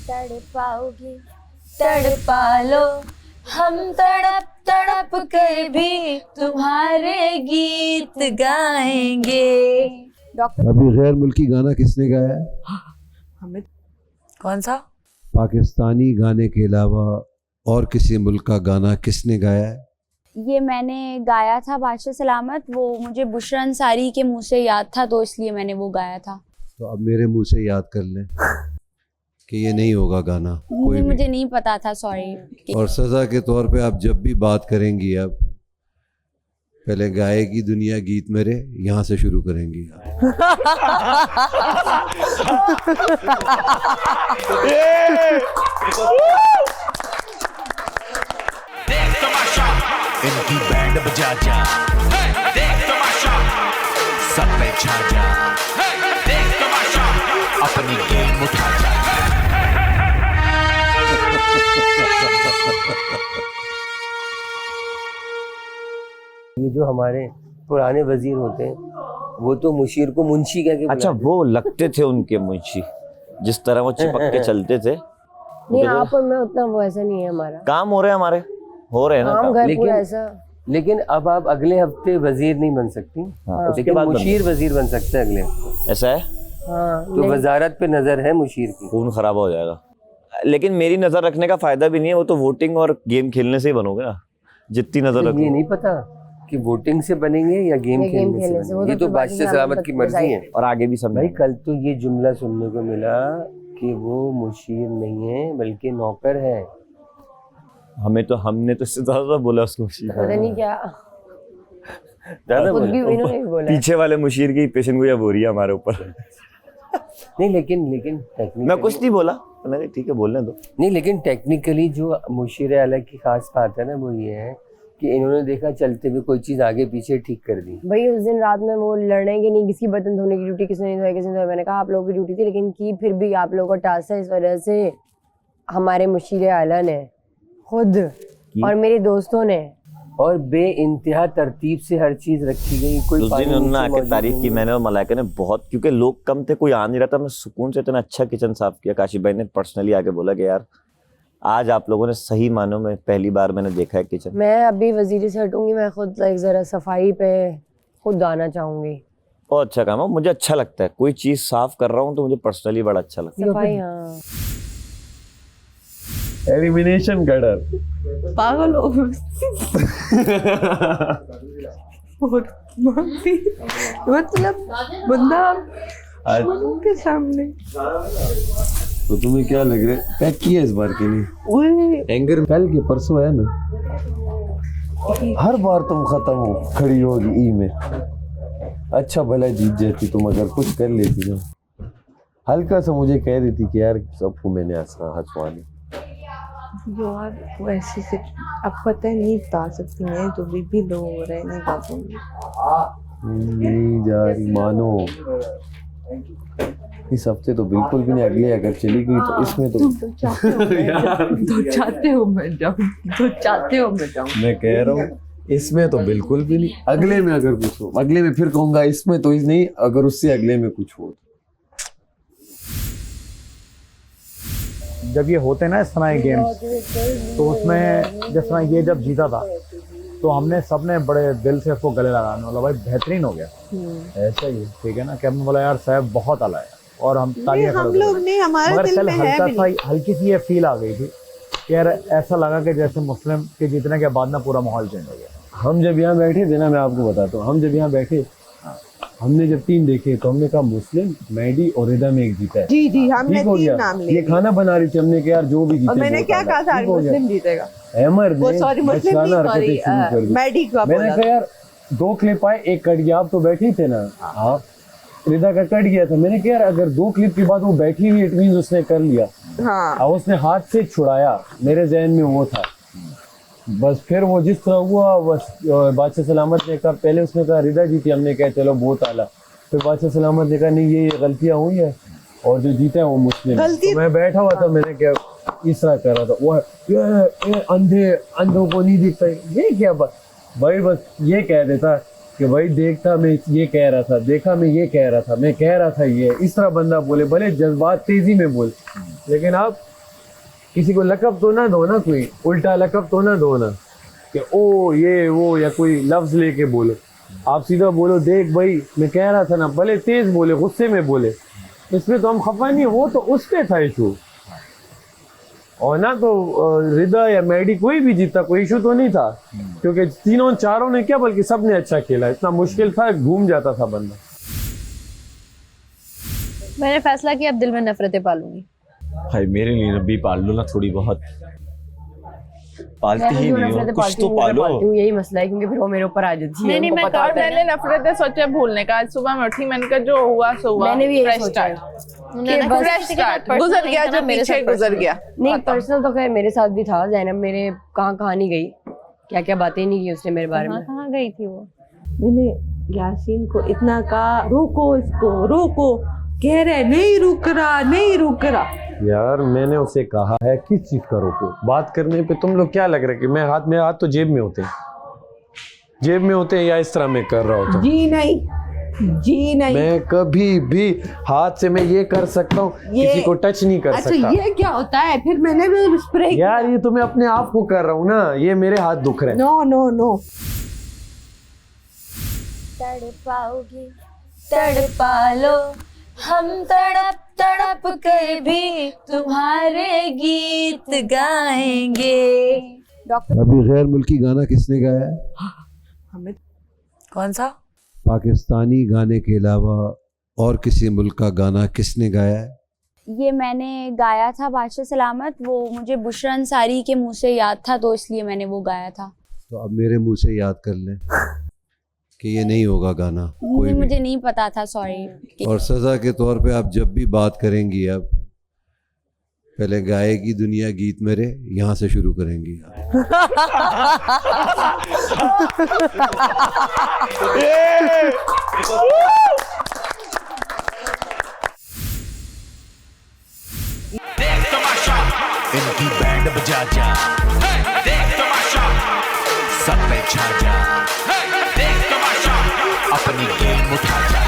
तड़पाओगी तड़पा लो, हम तड़प तड़प कर भी तुम्हारे गीत गाएंगे। डॉक्टर अभी गैर मुल्की गाना किसने गाया है? हमें कौन सा? पाकिस्तानी गाने के अलावा और किसी मुल्क का गाना किसने गाया है? ये मैंने गाया था बादशाह सलामत, वो मुझे बुशरा अंसारी के मुंह से याद था तो इसलिए मैंने वो गाया था। तो अब मेरे मुंह से याद कर लें कि ये नहीं होगा गाना कोई भी। मुझे नहीं पता था, सॉरी। और सज़ा के तौर पे आप जब भी बात करेंगी, अब पहले गाएगी दुनिया गीत मेरे, यहाँ से शुरू करेंगी। इनकी बैंड बजा जा, देख तमाशा, सब पे छा जा, देख तमाशा, अपनी गेम उठा जा। ये जो हमारे पुराने वजीर होते हैं वो तो मुशीर को मुंशी कह के अच्छा, वो लगते थे उनके मुंशी, जिस तरह वो चिपक के चलते थे। नहीं, यहाँ पर मैं उतना वो ऐसा नहीं है, हमारा काम हो रहे हैं, हमारे हो रहे हैं ना लेकिन ऐसा। लेकिन अब आप अगले हफ्ते वजीर नहीं बन सकती। हाँ, उसके लेकिन बाद मुशीर वजीर बन सकते हैं अगले हफ्ते। ऐसा है? हाँ, तो वजारत पे नजर है मुशीर की। खून खराब हो जाएगा। लेकिन मेरी नजर रखने का फायदा भी नहीं है, वो तो वोटिंग और गेम खेलने से ही बनोगे ना। जितनी नजर तो रखो। ये नहीं पता कि वोटिंग से बनेंगे या गेम खेलने से बनेंगे। ये तो बादशाह सलामत की मर्जी है। और आगे भी सब भाई कल तो ये जुमला सुनने को मिला कि वो मुशीर नहीं है बल्कि नौकर है। हमने तो इससे ज्यादा बोला उसको मुशीर। पता नहीं क्या ज्यादा बोला। पीछे वाले मुशीर की पेशेंट गोया हो रही है हमारे ऊपर। नहीं लेकिन मैं कुछ नहीं बोला, मैंने ठीक है बोलने दो। नहीं लेकिन टेक्निकली जो मुशीर आला की खास बात है ना वो ये है कि इन्होंने देखा चलते हुए कोई चीज आगे पीछे ठीक कर दी। भाई उस दिन रात में वो लड़ने की नहीं, किसी बर्तन धोने की ड्यूटी किसने नहीं धोया, किसने धोया। मैंने कहा आप लोगों की ड्यूटी थी, लेकिन की फिर भी आप लोगों का टास्क है। इस वजह से हमारे मुशीर आला ने खुद और मेरे दोस्तों ने और बे इंतहा तरतीब से हर चीज रखी गई। कोई उस दिन उन्होंने आके तारीफ की मैंने और मलाइका ने बहुत, क्योंकि लोग कम थे, कोई आ नहीं रहा था। मैं सुकून से इतना अच्छा किचन साफ किया। काशिफ भाई ने पर्सनली आके बोला कि यार आज आप लोगों ने सही मानों में पहली बार मैंने देखा है किचन। मैं अभी वजीर से हटूंगी, मैं खुद जरा सफाई पे खुद आना चाहूंगी। बहुत अच्छा काम है, मुझे अच्छा लगता है। कोई चीज साफ कर रहा हूँ तो मुझे पर्सनली बड़ा अच्छा लगता है। सफाई, हाँ। एलिमिनेशन कटर पागल हो मतलब बंदा के सामने। तो तुम्हें क्या लग रहा है पैक किया इस बार के लिए? एंगर कल के परसों है ना, हर बार तुम खत्म हो खड़ी होगी ई में। अच्छा भला जीत जाती तुम, अगर कुछ कर लेती ना। हल्का सा मुझे कह रही थी कि यार सबको मैंने हंसवा ली यार। वैसे से अब पता है नहीं बता सकती मैं, जो भी लोग हो रहे हैं नहीं बताऊंगी। नहीं जा रही मानो, इस हफ्ते तो बिल्कुल भी नहीं। अगले अगर चली गई तो इसमें तो चाहते हो मैं जाऊं। मैं कह रहा हूँ इसमें तो बिल्कुल भी नहीं। अगले में अगर कुछ हो, अगले में फिर कहूंगा इसमें तो इस नहीं, अगर उससे अगले में कुछ हो। जब ये होते ना इस तरह के गेम्स, तो उसमें जिस तरह ये जब जीता था तो हमने सबने बड़े दिल से उसको गले लगाने वाला, भाई बेहतरीन हो गया। ऐसा ही ठीक है ना कि हमने बोला यार साहब बहुत आला है, और हम तालियां हम लोग नहीं, हमारे दिल में है भी। हल्की सी ये फील आ गई थी कि यार ऐसा लगा कि जैसे मुस्लिम के जीतने के बाद ना पूरा माहौल चेंज हो गया। हम जब यहाँ बैठे थे ना, मैं आपको बताता हूँ, हम जब यहाँ बैठे हमने जब टीम देखे तो हमने कहा मुस्लिम, मैडी और रिदा में एक जीता है। जी हमने तीन नाम लिए। ये खाना बना रही थी, हमने कहा यार जो भी जीते। और मैंने क्या कहा था मुस्लिम जीतेगा। अहमद ने सॉरी मुस्लिम नहीं, मैडी को मैंने कहा यार 2 क्लिप आए, एक कट गया। आप तो बैठे थे ना, हाँ रिदा का कट गया था। मैंने कहा यार अगर 2 क्लिप के बाद वो बैठी हुई, इट मींस उसने कर लिया। हाँ। और उसने हाथ से छुड़ाया, मेरे जहन में वो था। बस फिर वो जिस तरह हुआ, बस बादशाह सलामत ने कहा, पहले उसने कहा रिदा जीती, हमने कहा चलो बहुत आला। फिर बादशाह सलामत ने कहा नहीं ये गलतियां हुई है और जो जीता है वो मुस्लिम। तो मैं बैठा हुआ था, मैंने क्या इस तरह कर रहा था, वो ये अंधों को नहीं दिखता ये क्या भाई, बस ये कह देता कि भाई देखता मैं ये कह रहा था, देखा मैं ये कह रहा था, मैं कह रहा था ये। इस तरह बंदा बोले, भले जज्बात तेजी में बोल, लेकिन आप किसी को लकब तो ना दो ना, कोई उल्टा लकब तो ना दो ना कि ओ ये वो या कोई लफ्ज लेके बोलो। आप सीधा बोलो देख भाई मैं कह रहा था ना, भले तेज बोले गुस्से में बोले, इसमें तो हम खफा नहीं, वो तो उस पे था इशू। और ना तो रिदा या मैडी कोई भी जीता, कोई इशू तो नहीं था, क्योंकि तीनों चारों ने क्या बल्कि सबने अच्छा खेला। इतना मुश्किल था, घूम जाता था बंदा। मैंने फैसला किया अब दिल में नफरतें पालूंगी। भाई मेरे लिए भी पाल लो ना थोड़ी बहुत, पालती ही नहीं हो, कुछ तो पालो। यही मसला है, क्योंकि फिर वो मेरे ऊपर आ जाती है। नहीं मैं और मैंने नफरतें सोचा भूलने का। आज सुबह मैं उठी, मैंने कहा जो हुआ सो हुआ, मैंने भी यही फ्रेश सोचा है। स्टार्ट, फ्रेश स्टार्ट, गुजर गया जो पीछे गुजर गया। नहीं पर्सनल तो खैर मेरे साथ भी था। ज़ैनब मेरे कहाँ नहीं गई, क्या क्या बातें नहीं की उसने मेरे बारे में। कहाँ गई थी वो? मैंने यासीन को इतना कहा रोको इसको रोको, कह रहे नहीं रुक रहा। यार मैंने उसे कहा है किस चीज का रोको, बात करने पे तुम लोग क्या लग रहा है कि मैं मेरे हाथ तो जेब में होते हैं या इस तरह मैं कर रहा होता? जी नहीं मैं कभी भी हाथ से मैं ये कर सकता हूँ, किसी को टच नहीं कर सकता। ये क्या होता है? फिर मैंने भी स्प्रे यार ये तो मैं अपने आप को कर रहा हूँ ना, ये मेरे हाथ दुख रहे हैं। नो तड़पाओगे तड़पा लो, हम तड़प तड़प कर भी तुम्हारे गीत गाएंगे। डॉक्टर अभी गैर मुल्की गाना किसने गाया है? कौन सा? पाकिस्तानी गाने के अलावा और किसी मुल्क का गाना किसने गाया है? ये मैंने गाया था बादशाह सलामत, वो मुझे बुशरा अंसारी के मुंह से याद था तो इसलिए मैंने वो गाया था। तो अब मेरे मुंह से याद कर लें कि ये नहीं होगा गाना कोई भी। मुझे नहीं पता था, सॉरी। और सज़ा के तौर पे आप जब भी बात करेंगी, अब पहले गाएगी दुनिया गीत मेरे, यहाँ से शुरू करेंगी। देख तमाशा इनकी बैंड बजा जा, देख तमाशा सब पे छा जा, देख तमाशा अपनी गेम उठा जा।